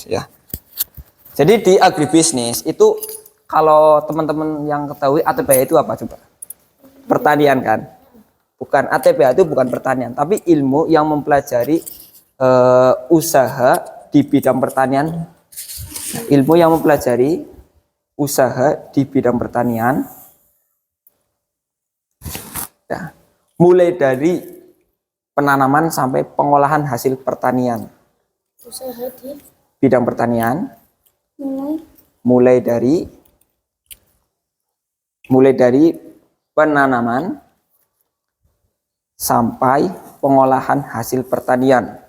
agribisnis ya. Jadi di agribisnis itu kalau teman-teman yang ketahui ATPH itu apa coba? Pertanian kan? Bukan, ATPH itu bukan pertanian, tapi ilmu yang mempelajari usaha di bidang pertanian. Nah, ilmu yang mempelajari usaha di bidang pertanian ya, mulai dari penanaman sampai pengolahan hasil pertanian. Usaha di Bidang pertanian mulai dari penanaman sampai pengolahan hasil pertanian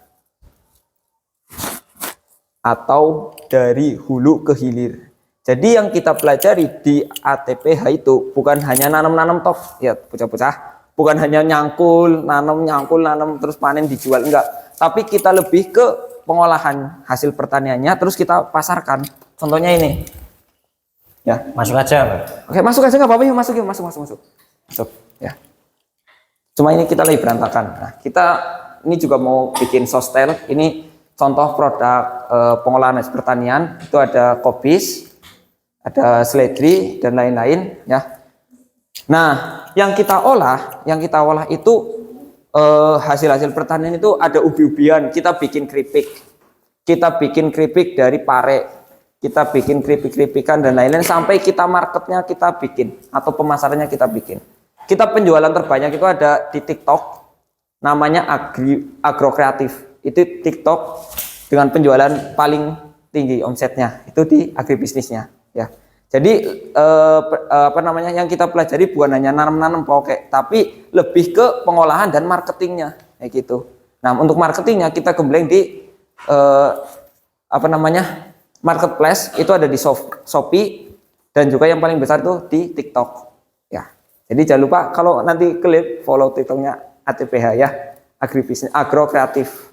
atau dari hulu ke hilir. Jadi yang kita pelajari di ATPH itu bukan hanya nanam-nanam tok ya bocah-bocah, bukan hanya nyangkul nanam terus panen dijual, enggak, tapi kita lebih ke pengolahan hasil pertaniannya terus kita pasarkan. Contohnya ini ya, Masuk aja, Pak. oke, masuk aja nggak apa-apa, yuk masuk ya. Cuma ini kita lagi berantakan. Nah, kita ini juga mau bikin sostel. Ini contoh produk pengolahan hasil pertanian. Itu ada kopis, ada seledri dan lain-lain ya. Nah, yang kita olah itu hasil-hasil pertanian itu ada ubi-ubian. Kita bikin keripik dari pare. Kita bikin keripik-keripikan dan lain-lain sampai kita marketnya kita bikin atau pemasarannya kita bikin. Kita penjualan terbanyak itu ada di TikTok, namanya Agrokreatif. Itu TikTok dengan penjualan paling tinggi omsetnya itu di agribisnisnya ya. Jadi yang kita pelajari bukan hanya nanam-nanam pokok, tapi lebih ke pengolahan dan marketingnya kayak gitu. Nah, untuk marketingnya kita gembleng di marketplace, itu ada di Shopee dan juga yang paling besar itu di TikTok ya. Jadi jangan lupa kalau nanti klik follow TikToknya ATPH ya, agribisnis Agrokreatif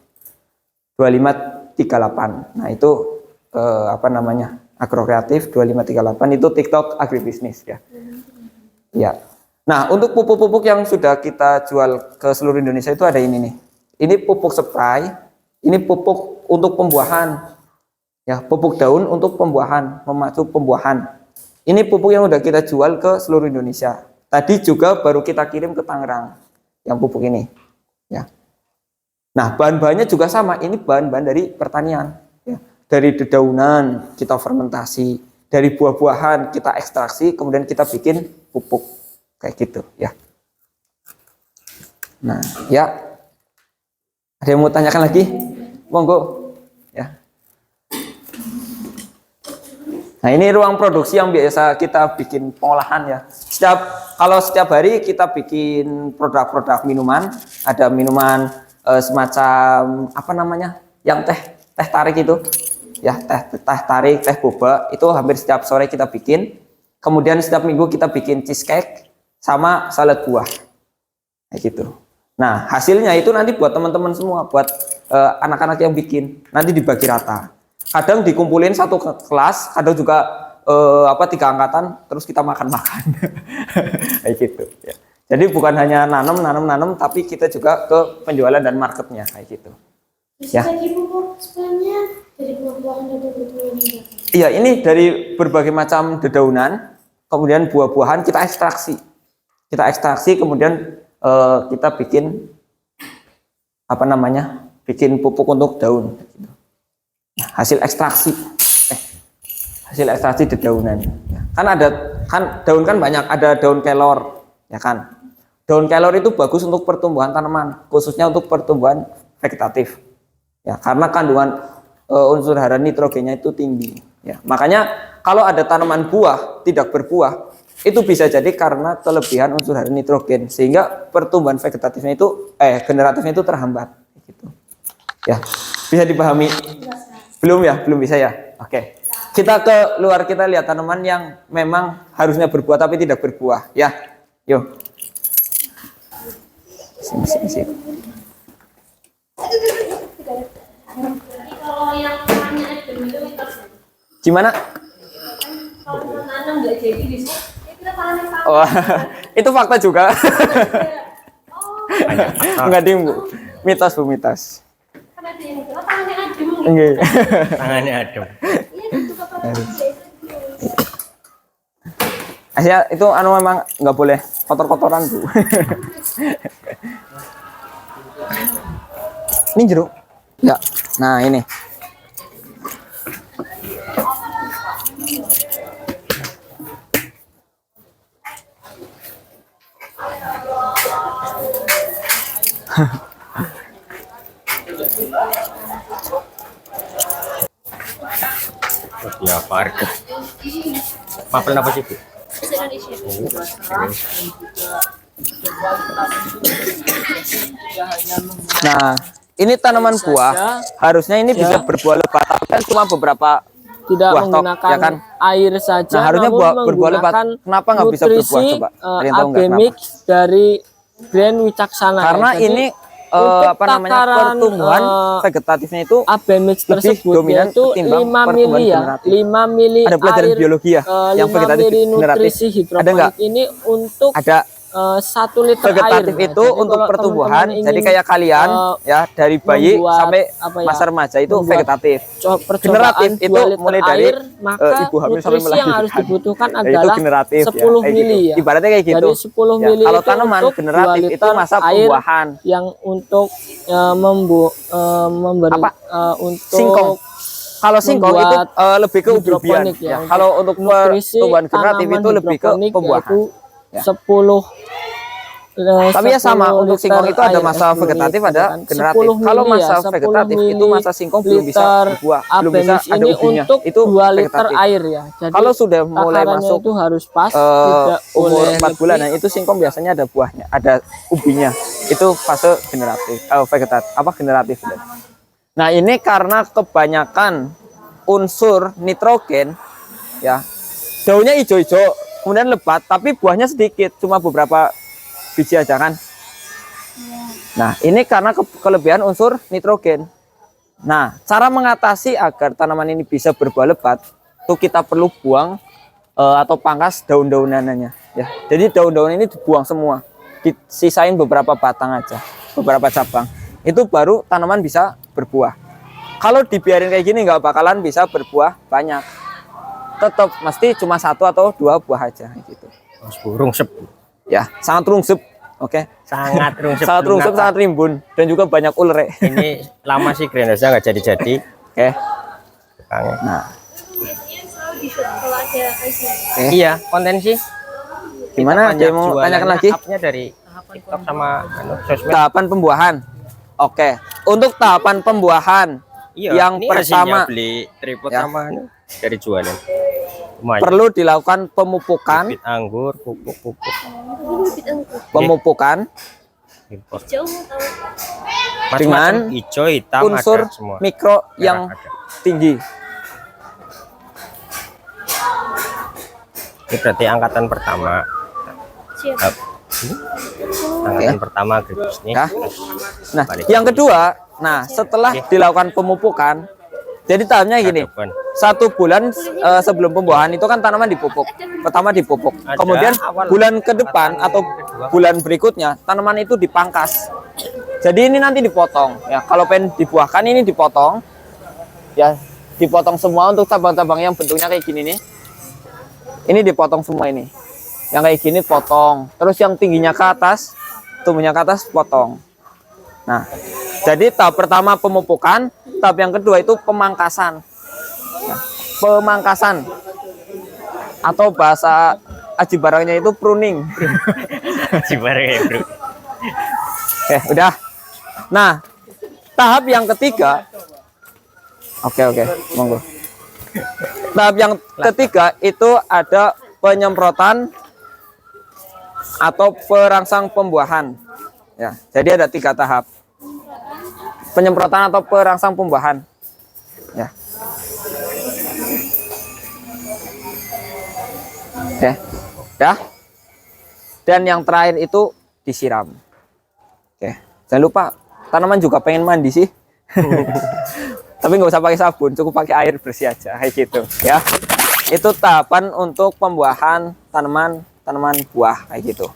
2538. Nah, itu Agrokreatif 2538 itu TikTok agribisnis ya. Ya. Nah, untuk pupuk-pupuk yang sudah kita jual ke seluruh Indonesia itu ada ini nih. Ini pupuk spray, ini pupuk untuk pembuahan. Ya, pupuk daun untuk pembuahan, memacu pembuahan. Ini pupuk yang udah kita jual ke seluruh Indonesia. Tadi juga baru kita kirim ke Tangerang yang pupuk ini. Ya. Nah, bahan-bahannya juga sama. Ini bahan-bahan dari pertanian. Ya. Dari dedaunan kita fermentasi, dari buah-buahan kita ekstraksi, kemudian kita bikin pupuk kayak gitu. Ya. Nah, ya. Ada yang mau tanyakan lagi? Monggo. Ya. Nah, ini ruang produksi yang biasa kita bikin pengolahan ya. Kalau setiap hari kita bikin produk-produk minuman, ada minuman semacam yang teh tarik itu, ya teh tarik, teh boba itu hampir setiap sore kita bikin. Kemudian setiap minggu kita bikin cheesecake sama salad buah, kayak gitu. Nah, hasilnya itu nanti buat teman-teman semua, buat anak-anak yang bikin, nanti dibagi rata. Kadang dikumpulin satu kelas, kadang juga 3 angkatan, terus kita makan-makan, kayak gitu. Ya. Jadi bukan hanya nanam, tapi kita juga ke penjualan dan marketnya, kayak gitu. Ya. Iya, ini dari berbagai macam dedaunan, kemudian buah-buahan kita ekstraksi, kemudian kita bikin bikin pupuk untuk daun. Gitu. Hasil ekstraksi dedaunan ya. Kan daun kan banyak, ada daun kelor ya kan. Daun kelor itu bagus untuk pertumbuhan tanaman, khususnya untuk pertumbuhan vegetatif ya, karena kandungan unsur hara nitrogennya itu tinggi ya. Makanya kalau ada tanaman buah tidak berbuah, itu bisa jadi karena kelebihan unsur hara nitrogen, sehingga pertumbuhan vegetatifnya itu generatifnya itu terhambat gitu ya. Bisa dipahami? Belum bisa ya. Oke. Kita ke luar, kita lihat tanaman yang memang harusnya berbuah tapi tidak berbuah ya. Yuk. Sini. Gimana? Oh, itu fakta juga. Enggak ding, Bu. Mitos. Kan ada yang bilang tangannya adem Nggih. Tangannya adem. Ya itu anu memang nggak boleh kotor-kotoran Bu. Ini jeruk. Ya. Nah, ini. Ya, harga. Makan apa sih, Bu? Nah, ini tanaman buah. Harusnya ini bisa berbuah lebat, tapi kan cuma beberapa tidak buah tok, menggunakan ya kan? air saja, Nah, harusnya namun berbuah lebat. menggunakan Kenapa nggak bisa berbuah nutrisi, coba? Ada yang tahu nggak Abemix dari brand Wicaksana. Karena Jadi, ini untuk apa namanya takaran, pertumbuhan vegetatifnya itu Abemix lebih tersebut dominan yaitu ketimbang 5 pertumbuhan mili ya, generatif. 5 mili Ada pelajaran air, biologi ya, yang 5 vegetatif mili generatif. nutrisi Ada hidroponik nggak? ini untuk Ada 1 liter vegetatif air. itu Nah, jadi untuk kalau pertumbuhan. teman-teman Jadi ingin, kayak kalian ya dari bayi membuat, sampai apa ya, masa remaja itu membuat vegetatif. percobaan Generatif itu 2 liter mulai dari air, maka ibu hamil sampai nutrisi yang harus melahirkan. dibutuhkan Ya, itu adalah generatif 10 kayak mili gitu. ya. Ibaratnya kayak gitu. Dari 10 Ya, mili kalau itu tanaman untuk generatif 2 itu liter masa air pembuahan. yang untuk memberi Apa? untuk Singkong. Kalau singkong itu membuat lebih ke ubi-ubian. hidroponik Ya. Untuk Kalau untuk nutrisi pertumbuhan generatif tanaman itu lebih ke hidroponik pembuahan. yaitu Ya. 10 Tapi ya sama 10 untuk singkong liter itu ada air, masa 10 vegetatif liter, ada kan? generatif. 10 Kalau mili ya, masa 10 vegetatif itu masa singkong belum bisa liter berbuah, belum bisa Abemix ada ini ubinya. untuk Itu 2 liter vegetatif. air ya. Jadi Kalau sudah mulai takarannya masuk itu harus pas, tidak umur boleh 4 bulan, lebih. nah itu singkong biasanya ada buahnya, ada ubinya. Itu fase generatif, vegetatif, apa generatif. Nah ini karena kebanyakan unsur nitrogen, ya daunnya hijau-hijau, kemudian lebat, tapi buahnya sedikit, cuma beberapa biji aja kan. Nah ini karena kelebihan unsur nitrogen. Nah cara mengatasi agar tanaman ini bisa berbuah lebat, tuh kita perlu buang atau pangkas daun-daunannya ya. Jadi daun-daun ini dibuang semua, disisain beberapa batang aja, beberapa cabang, itu baru tanaman bisa berbuah. Kalau dibiarin kayak gini nggak bakalan bisa berbuah banyak, tetap mesti cuma 1 atau 2 buah aja gitu Rungsep. ya. Sangat rungsep. Oke. Sangat rungsep. Sangat rungsep, sangat rimbun, dan juga banyak uler. Ini lama sih greenhouse-nya nggak jadi-jadi. Oke. Kangen. Nah, Biasanya selalu di shop kalau ada kayak Iya, konten sih. gimana? Ada Kita yang mau jualannya, tanyakan lagi? up-nya dari TikTok sama sosmed. Tahapan pembuahan. Oke. Untuk tahapan pembuahan, Iya, yang ini pertama hasilnya beli tripod ya, sama dari jualan. Lumayan. perlu dilakukan pemupukan, Bibit anggur, pupuk-pupuk. bibit anggur. pemupukan Import. Jauh tahu. dengan Macam-macam, hijau, hitam, unsur ada semua. mikro Merah yang ada. tinggi. Ini berarti angkatan pertama. Siap. Up. Angkatan pertama Agribus nih. Ya. Terus Nah, balik yang lagi. kedua, nah setelah dilakukan pemupukan, jadi tahapnya gini. Ada ban. 1 bulan sebelum pembuahan itu kan tanaman dipupuk. Pertama dipupuk. Ada Kemudian awal bulan ke depan atau kedua. bulan berikutnya tanaman itu dipangkas. Jadi ini nanti dipotong. Ya, kalau pengen dibuahkan ini dipotong. Ya, dipotong semua untuk cabang-cabang yang bentuknya kayak gini nih. Ini dipotong semua ini. Yang kayak gini potong. Terus yang tingginya ke atas, tumbuhnya ke atas potong. Nah, jadi tahap pertama pemupukan, tahap yang kedua itu pemangkasan. Ya, pemangkasan atau bahasa aji barangnya itu pruning. Cibareng ya, Bro. Udah. Nah, tahap yang ketiga, oke, monggo. Tahap yang ketiga itu ada penyemprotan atau perangsang pembuahan. Ya, jadi ada 3 tahap. Penyemprotan atau perangsang pembuahan. Ya. Oke, dah. Dan yang terakhir itu disiram. Oke, jangan lupa tanaman juga pengen mandi sih. Tapi nggak usah pakai sabun, cukup pakai air bersih aja kayak gitu ya. Itu tahapan untuk pembuahan tanaman buah kayak gitu.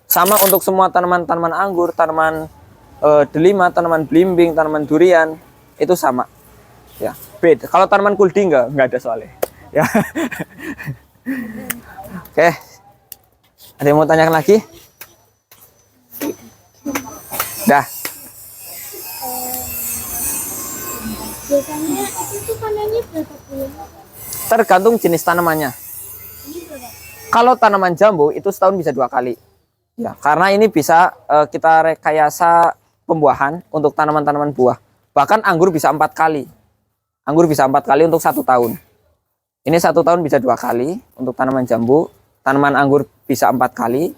Sama untuk semua tanaman anggur, tanaman delima, tanaman belimbing, tanaman durian, itu sama. Ya, beda. Kalau tanaman kuldi nggak ada soalnya. Ya. Oke. Ada yang mau tanyakan lagi? Dah. Biasanya itu tuh panennya berapa bulan? Tergantung jenis tanamannya. Kalau tanaman jambu itu setahun bisa 2 kali. Ya, karena ini bisa kita rekayasa pembuahan untuk tanaman-tanaman buah. Bahkan anggur bisa 4 kali. Anggur bisa 4 kali untuk 1 tahun. Ini 1 tahun bisa 2 kali untuk tanaman jambu. Tanaman anggur bisa 4 kali.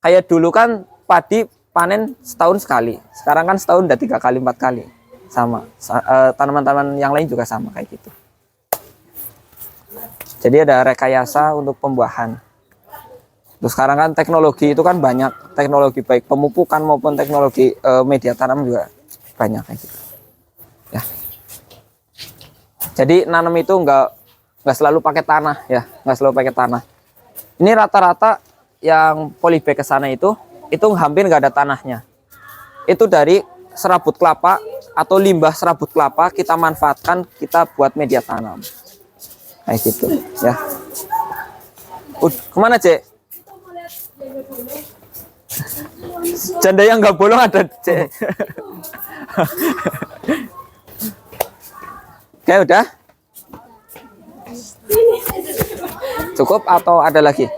Kayak dulu kan padi panen setahun sekali. Sekarang kan setahun udah 3 kali 4 kali. Sama. Tanaman-tanaman yang lain juga sama kayak gitu. Jadi ada rekayasa untuk pembuahan. Terus sekarang kan teknologi itu kan banyak, teknologi baik pemupukan maupun teknologi media tanam juga banyak kayak gitu. Ya. Jadi nanam itu nggak selalu pakai tanah ya, nggak selalu pakai tanah. Ini rata-rata yang polybag ke sana itu hampir nggak ada tanahnya. Itu dari serabut kelapa atau limbah serabut kelapa kita manfaatkan, kita buat media tanam. Kayak gitu ya. Kemana Cek? Janda yang nggak bolong ada Cek. Oke udah. Cukup atau ada lagi?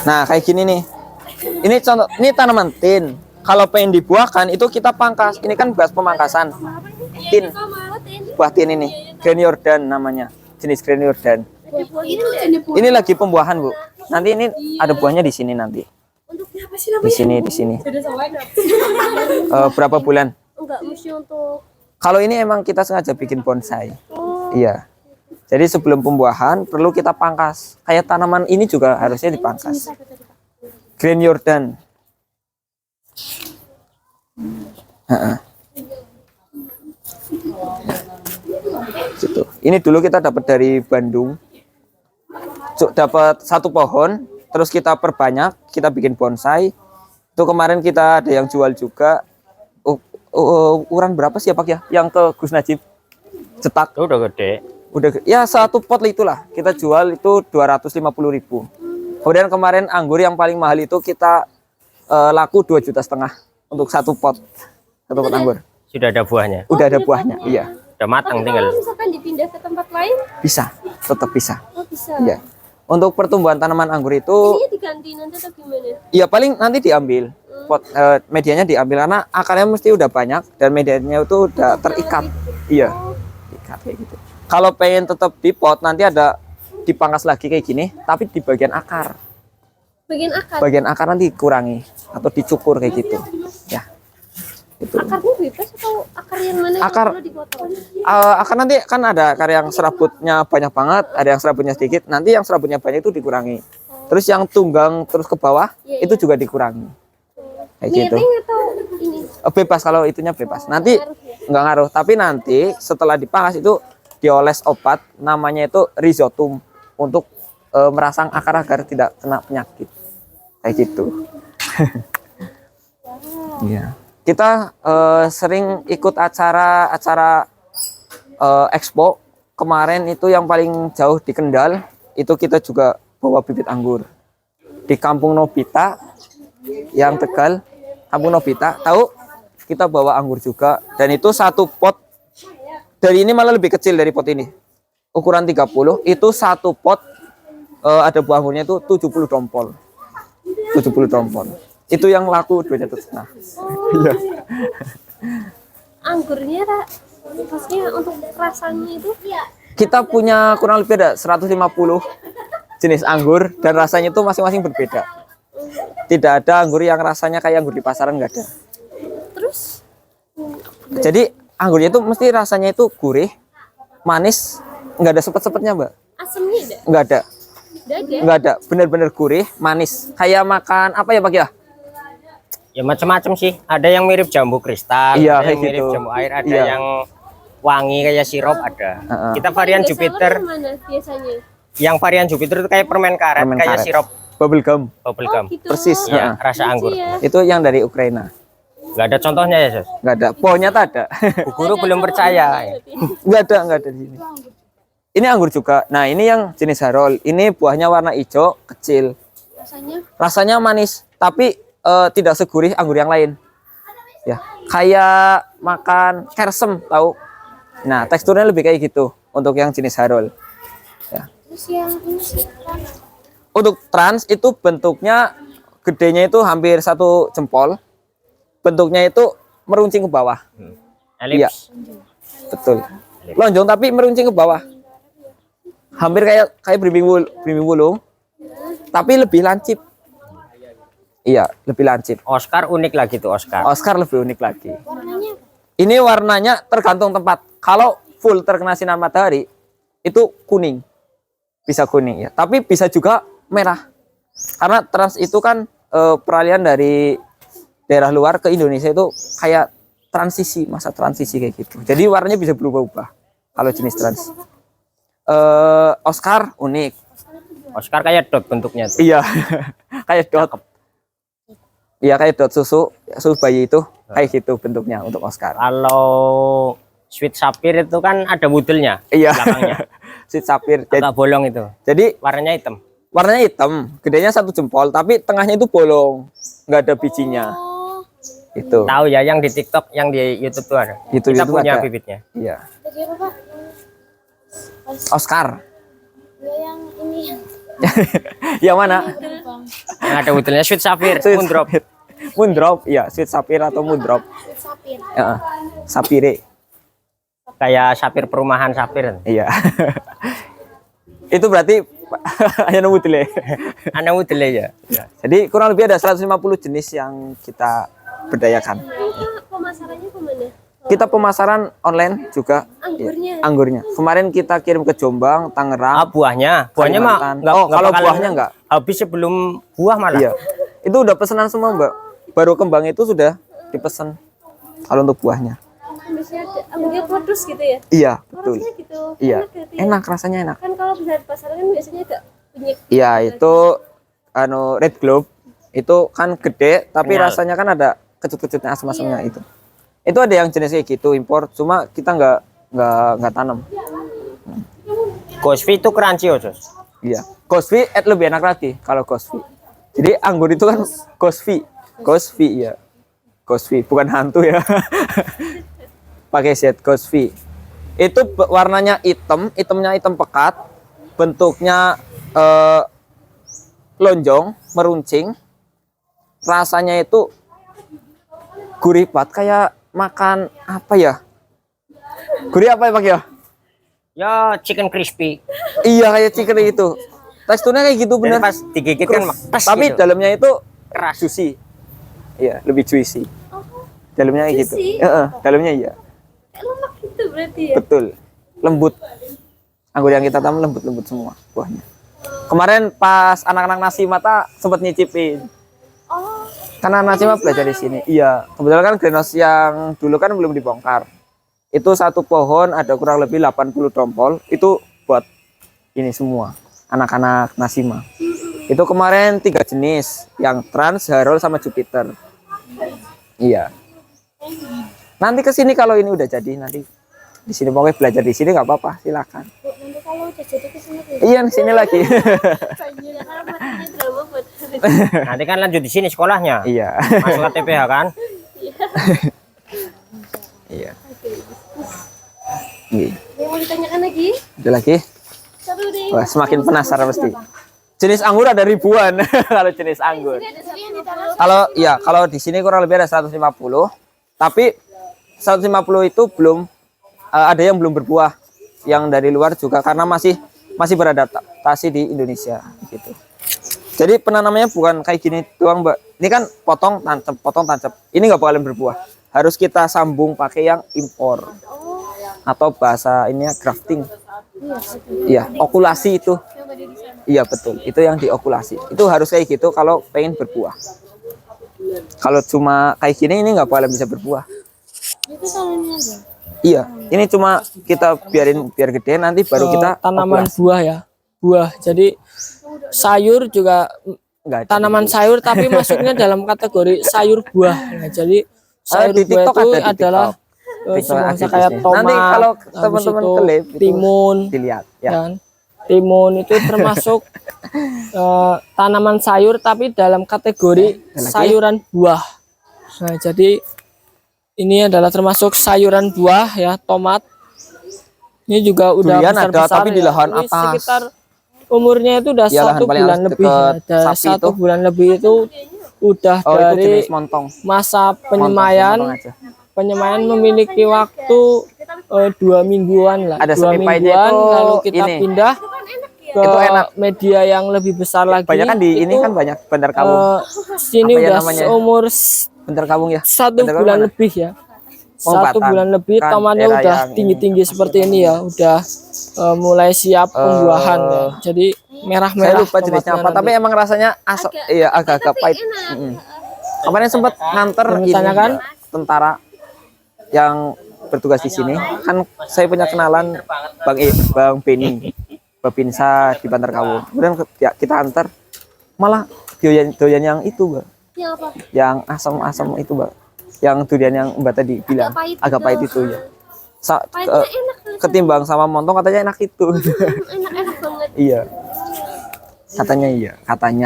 Nah kayak gini nih. Ini contoh, ini tanaman tin. Kalau pengen dibuahkan itu kita pangkas. Ini kan bahas pemangkasan. Tin. Buah tin ini. Grand Jordan namanya. Jenis Grand Jordan. Ini lagi pembuahan, Bu. Nanti ini ada buahnya di sini nanti. Di sini. Berapa bulan? Enggak, mesti untuk Kalau ini emang kita sengaja bikin bonsai. Iya. Jadi sebelum pembuahan perlu kita pangkas. Kayak tanaman ini juga harusnya dipangkas. Grand Jordan. Gitu. Ini dulu kita dapat dari Bandung. Dapat 1 pohon, terus kita perbanyak, kita bikin bonsai. Itu kemarin kita ada yang jual juga. Ukuran berapa sih ya Pak ya? Yang ke Gus Najib cetak. Udah gede. Udah ya 1 pot itulah. Kita jual itu 250.000. Kemudian kemarin anggur yang paling mahal itu kita laku 2,5 juta untuk 1 pot. 1 pot anggur. Sudah ada buahnya. Udah ada buahnya, iya. Udah matang tinggal. Kalau misalkan dipindah ke tempat lain, Bisa, tetap bisa. oh bisa. Iya. Untuk pertumbuhan tanaman anggur itu Ini diganti nanti atau gimana? iya paling nanti diambil. Pot medianya diambil karena akarnya mesti udah banyak dan medianya itu udah terikat. Iya. Ikat kayak gitu. Kalau pengen tetap di pot nanti ada dipangkas lagi kayak gini, tapi di bagian akar. Bagian akar. Bagian akar nanti dikurangi atau dicukur kayak gitu. Ya. Itu. Akarnya bebas atau akar yang mana Akar- yang perlu dipotong? Akar nanti kan ada akar yang serabutnya banyak banget, ada yang serabutnya sedikit. Nanti yang serabutnya banyak itu dikurangi. Terus yang tunggang terus ke bawah Iya, itu juga dikurangi. Kayak gitu. Miring atau ini? Bebas kalau itunya bebas. Nanti nggak ngaruh. Tapi nanti setelah dipangkas itu dioles obat namanya itu rhizotum untuk merangsang akar agar tidak kena penyakit. Kayak gitu. Iya. Kita sering ikut acara expo. Kemarin itu yang paling jauh di Kendal itu kita juga bawa bibit anggur di Kampung Nobita yang Tegal. Kampung Nobita tahu, kita bawa anggur juga dan itu 1 pot dari ini malah lebih kecil dari pot ini, ukuran 30. Itu 1 pot ada buah anggurnya itu 70 dompol. 70 dompol itu yang laku 2,5 juta. Iya. Anggurnya maksudnya untuk rasanya itu Kita punya kurang lebih ada 150 jenis anggur dan rasanya itu masing-masing berbeda. Tidak ada anggur yang rasanya kayak anggur di pasaran, nggak ada. terus Jadi anggurnya itu mesti rasanya itu gurih, manis, nggak ada sepet-sepetnya Mbak. asamnya ada? Nggak ada, Ada. nggak ada. Bener-bener gurih, manis. Kayak makan apa ya Pak ya? Ya macam-macam sih. Ada yang mirip jambu kristal, Iya, ada yang kayak mirip gitu. jambu air, ada Iya. yang wangi kayak sirup ada. Kita varian Yang biasa Jupiter. orang yang mana biasanya? Yang varian Jupiter itu kayak permen karet, Permen kayak karet. sirup Bubble gum. bubble Oh, gum. gitu. Persis. Ya, Heeh. rasa anggur. Ya. Itu yang dari Ukraina. Nggak ada contohnya ya, Sus? Nggak ada. Pohonnya tak ada. Bu Guru belum percaya. Nggak ada di sini. Ini anggur juga. Nah, ini yang jenis Harol. Ini buahnya warna hijau, kecil. Rasanya Rasanya manis, tapi tidak segurih anggur yang lain. Ya, kayak makan kersem, tahu? Nah, teksturnya lebih kayak gitu untuk yang jenis Harol. Ya. terus yang ini sih. Untuk trans itu bentuknya gedenya itu hampir 1 jempol. Bentuknya itu meruncing ke bawah. Iya, Elips. betul. Lonjong tapi meruncing ke bawah. Hampir kayak berimbing wulung, tapi lebih lancip. Iya, lebih lancip. Oscar unik lagi tuh Oscar. Oscar lebih unik lagi. Warnanya Ini warnanya tergantung tempat. Kalau full terkena sinar matahari, itu kuning. Bisa kuning ya. Tapi bisa juga merah. Karena trans itu kan peralihan dari daerah luar ke Indonesia itu kayak transisi, masa transisi kayak gitu. Jadi warnanya bisa berubah-ubah kalau jenis trans. Oscar unik. Oscar kayak dot bentuknya tuh. Iya. Kayak dot. Iya, kayak dot susu bayi itu kayak gitu bentuknya untuk Oscar. Kalau Sweet Sapphire itu kan ada wudelnya Iya. belakangnya. Sweet Sapphire. Agak bolong itu. Jadi Warnanya hitam. warnanya hitam, gedenya 1 jempol, tapi tengahnya itu bolong, nggak ada bijinya. Itu. Tahu ya yang di TikTok, yang di YouTube tuh ada. Itu Kita YouTube punya ada. bibitnya. Iya. tadi apa Pak? Oscar. Ya, yang ini yang Yang mana? Yang ada wudelnya Sweet Sapphire, Sweet Moondrop. Sapphire. Moondrop, iya, Sweet Sapphire atau Moondrop. sapir. Ya, Sapphire. Kayak sapir perumahan sapir. Iya. Itu berarti hanya nemu dulu. Ada wudelnya ya. Ya. Jadi kurang lebih ada 150 jenis yang kita berdayakan. Pemasarannya kemana? Kita pemasaran online juga. Anggurnya. Iya, anggurnya. Kemarin kita kirim ke Jombang, Tangerang. Buahnya mah Kalimantan. Oh, kalau bakalan buahnya nggak? Habis sebelum buah malah. Iya. Itu udah pesanan semua, Mbak. Baru kembang itu sudah dipesan. Kalau untuk buahnya. Biasanya ada anggurnya produs gitu ya? Iya, betul. Harusnya gitu. Iya. Enak berarti ya? Enak, rasanya enak. Kan kalau bisa di pasaran kan biasanya agak punyek. Iya, itu Red Globe. Itu kan gede, tapi Kenyal. rasanya kan ada kecut-kecutnya asam-asamnya itu. Itu ada yang jenis kayak gitu impor, cuma kita nggak tanam. Gosvi itu crunchy oh, Sus. Iya. Gosvi lebih enak lagi kalau Gosvi. Jadi anggur itu kan Gosvi. Gosvi ya. Gosvi bukan hantu ya. Pakai set Gosvi. Itu warnanya hitamnya hitam pekat, bentuknya lonjong, meruncing. Rasanya itu gurih banget kayak makan apa ya? Gurih apa ya, Pak ya? Ya chicken crispy. Iya, kayak chicken itu. Teksturnya kayak gitu Jadi bener. pas digigit kan tes Tapi gitu. dalamnya itu Keras. juicy. Iya, lebih juicy. Dalamnya kayak gitu. Juicy? Dalamnya iya. Kayak lemak gitu berarti ya? Betul. Lembut. Anggur yang kita tanam lembut-lembut semua buahnya. Kemarin pas anak-anak nasi mata sempat nyicipin. Oh, Karena nasi mata belajar di sini. Iya, kebetulan kan greenhouse yang dulu kan belum dibongkar. Itu satu pohon ada kurang lebih 80 dompol. Itu buat ini semua anak-anak Nasima. Itu kemarin 3 jenis, yang Trans, Harol sama Jupiter. Iya. Nanti ke sini kalau ini udah jadi, nanti di sini pokoknya belajar di sini nggak apa-apa, silakan. Bu, nanti kalau udah jadi kesini tuh. Iya, di sini lagi. Karena matanya drama buat. Nanti kan lanjut di sini sekolahnya. Iya. Masuk ke TPH kan? Iya. Iya. Yang mau ditanyakan lagi? Ada lagi? Seru deh. Wah, semakin penasaran pasti. Jenis anggur ada ribuan kalau jenis anggur. Ini ada satu yang di dalam. Kalau di sini kurang lebih ada 150, tapi 150 itu belum ada yang belum berbuah, yang dari luar juga karena masih beradaptasi di Indonesia gitu. Jadi penanamannya bukan kayak gini doang, Mbak. Ini kan potong tancap. Ini nggak bakalan berbuah. Harus kita sambung pakai yang impor atau bahasa ini grafting. Iya, okulasi itu. Yang tadi di sana. Iya betul, itu yang diokulasi. Itu harus kayak gitu kalau pengen berbuah. Kalau cuma kayak gini ini nggak bakalan bisa berbuah. Itu tanamnya ada. Iya, ini cuma kita biar gede nanti baru kita tanaman okulasi. buah ya. buah. Jadi sayur juga Enggak ada. tanaman sayur tapi masuknya dalam kategori sayur buah. Nah, jadi sayur di buah TikTok itu ada di adalah TikTok semua ada kayak bisnis. tomat. Nanti kalau habis teman-teman itu ke live itu timun, dilihat ya. kan? Timun itu termasuk tanaman sayur tapi dalam kategori sayuran buah. Nah, jadi ini adalah termasuk sayuran buah ya, tomat. Ini juga udah Durian besar-besar ada, tapi di ya. lahan Ini atas. sekitar umurnya itu udah Ya, lahan 1 paling bulan atas lebih. deket Ada sapi 1 itu. bulan lebih itu udah Oh, itu dari jenis montong. masa Montong penyemaian. aja. Penyemaian memiliki waktu 2 mingguan lah. Ada 2 semi pahitnya mingguan itu lalu kita ini. pindah ke Itu enak. media yang lebih besar lagi. Banyak kan di ini Itu, kan banyak Bandar Kawung. sini Apa ya udah namanya? seumur Bandar Kawung ya. 1 Bandar Kawung bulan mana? lebih ya. Oh, 1 Batan. bulan lebih Kan tamannya era udah yang tinggi-tinggi seperti ini ya, udah mulai siap pembuahan ya. Jadi Saya merah-merah lupa jenisnya tomatnya apa, tapi nanti. emang rasanya asam, iya agak-agak pahit. Kemarin sempat nganter Yang ini ditanyakan? tentara yang bertugas di sini. Kan saya punya kenalan Bang Beni, Babinsa di Bandar Kawung. Kemudian kita antar, malah doyan yang itu, Bang. Yang apa? Yang asam-asam itu, Bang. Yang durian yang Mbak tadi bilang agak pahit itu ya. Pahitnya enak. Ketimbang sama montong katanya enak itu. Enak-enak banget. Iya. Katanya iya, katanya.